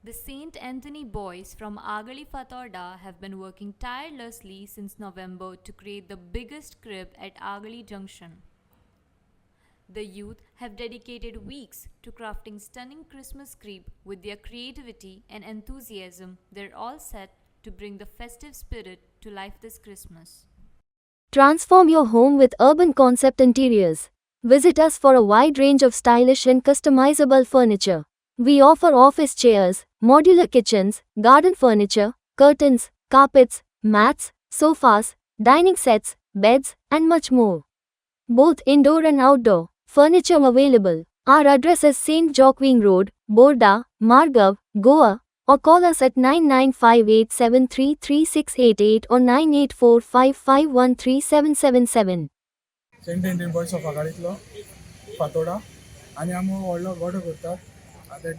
The St. Anthony boys from Agali Fatorda have been working tirelessly since November to create the biggest crib at Agali Junction. The youth have dedicated weeks to crafting stunning Christmas crib. With their creativity and enthusiasm, they're all set to bring the festive spirit to life this Christmas. Transform your home with Urban Concept Interiors. Visit us for a wide range of stylish and customizable furniture. We offer office chairs, modular kitchens, garden furniture, curtains, carpets, mats, sofas, dining sets, beds, and much more. Both indoor and outdoor furniture available. Our address is St. Joaquin Road, Borda, Margav, Goa, or call us at 9958733688 or 9845513777. Saint Antony boys of आघाडीतलो फातोडा आनी आमी व्हडलो गोठो करतात आतां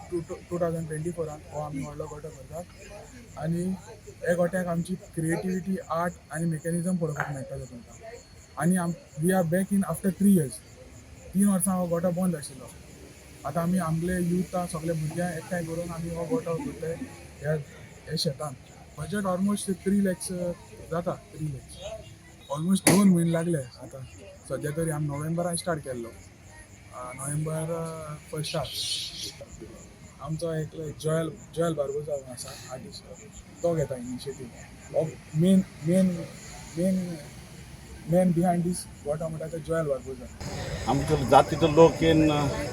2024 हो आमी व्हडलो गोठो करतात आनी हे गोठ्याक आमची क्रिएटिविटी आर्ट आनी मेकॅनिझम पळोवपाक मेळटलो तुमकां आनी we are back in after 3 years 3 वर्सां हो गोठो बंद आशिल्लो आतां आमी आमले युथा सगळे भुरग्यांक एकठांय करून आमी हो गोठो करताय हे शेतान बजेट ऑलमोस्ट 3 lakhs जाता 3 lakhs ऑलमोस्ट 2 म्हयने लागले आतां सध्या तरी आमी नोव्हेंबरान स्टार्ट केल्लो नोव्हेंबर फर्स्टाक आमचो एक जोयल बार्बोसा आसा आर्टिस्ट तो घेता इनिशिएटीव मेन बिहायंड दीस गोठा म्हणटा तो जोयल बार्बोसा आमचो जातीचो लोक येवन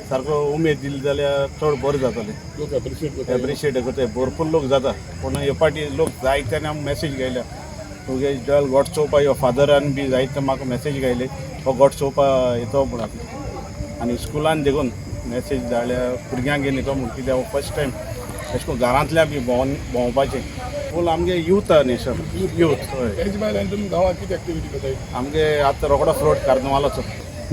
सारको उमेद दिली जाल्यार चड बरें जातालें लोक एप्रिशिएट करता भरपूर लोक जाता पूण हे फाटी लोक जायत्यान आमकां मेसेज घायल्या तुगे जोयल गोठ चोवपा यो फादरान बी जायते म्हाका मेसेज घायले हो गोठ चोवपा येतो म्हणून आनी स्कुलान देखून मेसेज धाडल्या भुरग्यांक घेवन येतो म्हूण कित्याक फर्स्ट टायम अशें करून घरांतल्या बी भोंवपाचें फूल आमगे यूथ नेशन यूथ हय तेज भायर तुमी गांवांत कितें एक्टिविटी करताय आमगे आतां रोकडो फ्लोट कार्नवालाचो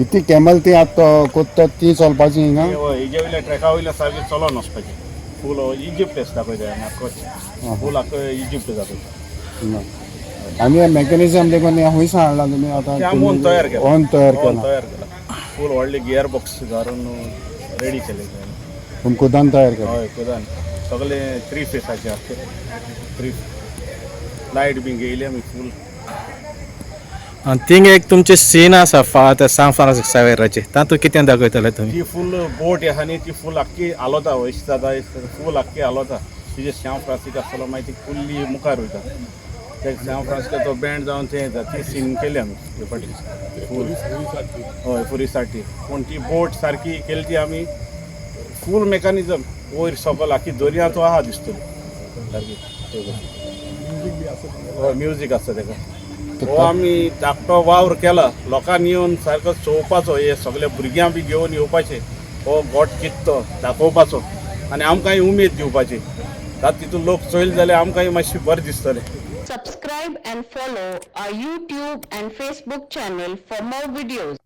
इतली कॅमल ती आतां कोत्ता ती चलपाची हिंगा हेजे वयल्या ट्रॅका वयल्या सारकें चलोन वचपाचें फूल इजिप्ट एस दाखयता आख्खो फूल आख्खो इजिप्ट दाखयता आनी मेकॅनिझम देखून खंयसान हाडला तुमी आतां ओन तयार केला तयार केला फूल व्हडले गियर बॉक्स घालून रेडी केले खुदान तयार केला हय खुदान सगळे 3 फेसाचे आसता 3 लायट बी घेयली आमी फूल थिंग एक तुमचे सीन आसा सान फ्रांसिस्को तातूंत कितें दाखयतले तुमी ती फूल बोट आहा न्ही ती फूल आख्खी हालोता वयस जाता फूल आख्खी हालोता तिजे सॅन फ्रांसिस्को आसतलो मागीर ती फुल्ली मुखार वयता ते सॅन फ्रांसिस्को तो बँड जावन थंय येता ती सीन केली आमी हे फाटी फूल हय पुरीसाठी पूण ती बोट सारकी केली ती आमी फूल मेकॅनिझम वयर सकयल आख्खी दर्यांत आहा दिसतली सारकी हय म्युजीक आसता तेका हो आमी धाकटो वावर केला लोकांनी येवन सारको चोवपाचो हे सगळे भुरग्यां बी घेवन येवपाचे हो गोठ कित्तो दाखोवपाचो आनी आमकांय उमेद दिवपाची तितून लोक चोयले जाल्यार आमकांय मातशें बरें दिसतलें. Subscribe and follow our YouTube and Facebook channel for more videos.